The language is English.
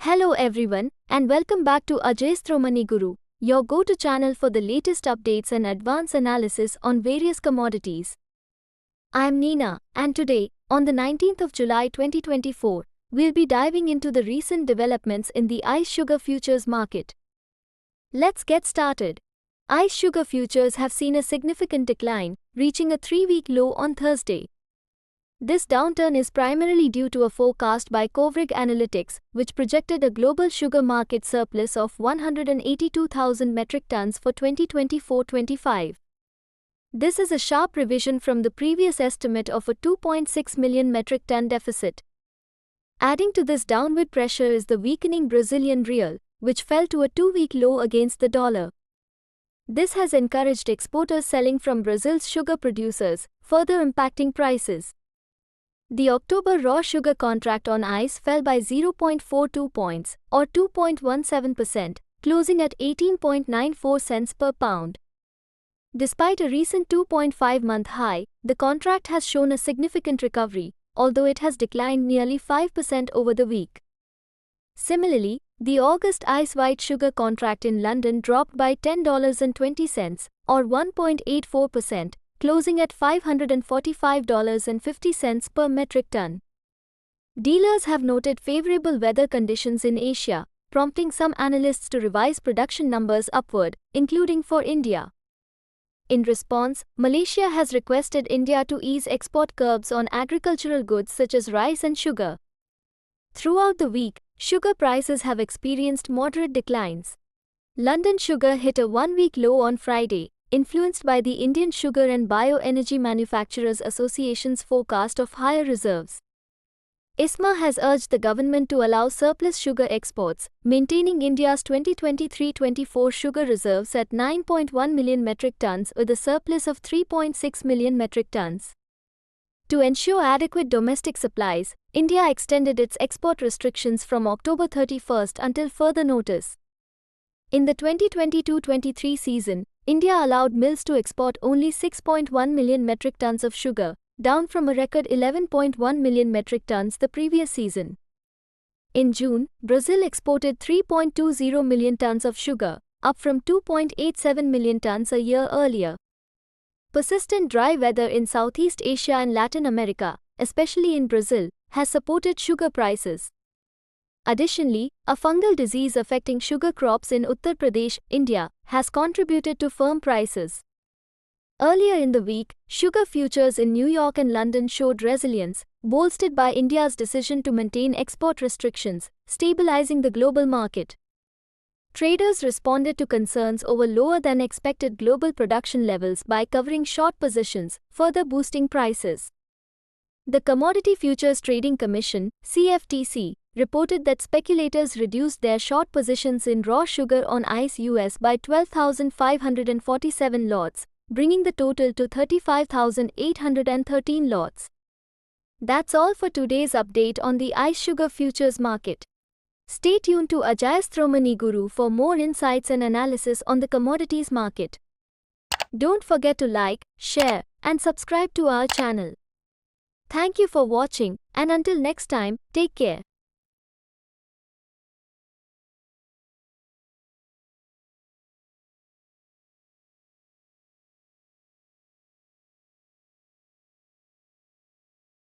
Hello everyone, and welcome back to Ajayasthomani Guru, your go-to channel for the latest updates and advanced analysis on various commodities. I am Neena, and today, on the 19th of July 2024, we'll be diving into the recent developments in the ICE Sugar Futures market. Let's get started. ICE Sugar Futures have seen a significant decline, reaching a 3-week low on Thursday. This downturn is primarily due to a forecast by Kovrig Analytics, which projected a global sugar market surplus of 182,000 metric tons for 2024-25. This is a sharp revision from the previous estimate of a 2.6 million metric ton deficit. Adding to this downward pressure is the weakening Brazilian real, which fell to a 2-week low against the dollar. This has encouraged exporters selling from Brazil's sugar producers, further impacting prices. The October raw sugar contract on ICE fell by 0.42 points, or 2.17%, closing at 18.94 cents per pound. Despite a recent 2.5-month high, the contract has shown a significant recovery, although it has declined nearly 5% over the week. Similarly, the August ICE white sugar contract in London dropped by $10.20, or 1.84%, closing at $545.50 per metric ton. Dealers have noted favorable weather conditions in Asia, prompting some analysts to revise production numbers upward, including for India. In response, Malaysia has requested India to ease export curbs on agricultural goods such as rice and sugar. Throughout the week, sugar prices have experienced moderate declines. London sugar hit a 1-week low on Friday, influenced by the Indian Sugar and Bioenergy Manufacturers Association's forecast of higher reserves. ISMA has urged the government to allow surplus sugar exports, maintaining India's 2023-24 sugar reserves at 9.1 million metric tons with a surplus of 3.6 million metric tons. To ensure adequate domestic supplies, India extended its export restrictions from October 31st until further notice. In the 2022-23 season, India allowed mills to export only 6.1 million metric tons of sugar, down from a record 11.1 million metric tons the previous season. In June, Brazil exported 3.20 million tons of sugar, up from 2.87 million tons a year earlier. Persistent dry weather in Southeast Asia and Latin America, especially in Brazil, has supported sugar prices. Additionally, a fungal disease affecting sugar crops in Uttar Pradesh, India, has contributed to firm prices. Earlier in the week, sugar futures in New York and London showed resilience, bolstered by India's decision to maintain export restrictions, stabilizing the global market. Traders responded to concerns over lower-than-expected global production levels by covering short positions, further boosting prices. The Commodity Futures Trading Commission, CFTC, reported that speculators reduced their short positions in raw sugar on ICE US by 12,547 lots, bringing the total to 35,813 lots. That's all for today's update on the ICE Sugar Futures market. Stay tuned to Ajayasthomani Guru for more insights and analysis on the commodities market. Don't forget to like, share, and subscribe to our channel. Thank you for watching, and until next time, take care.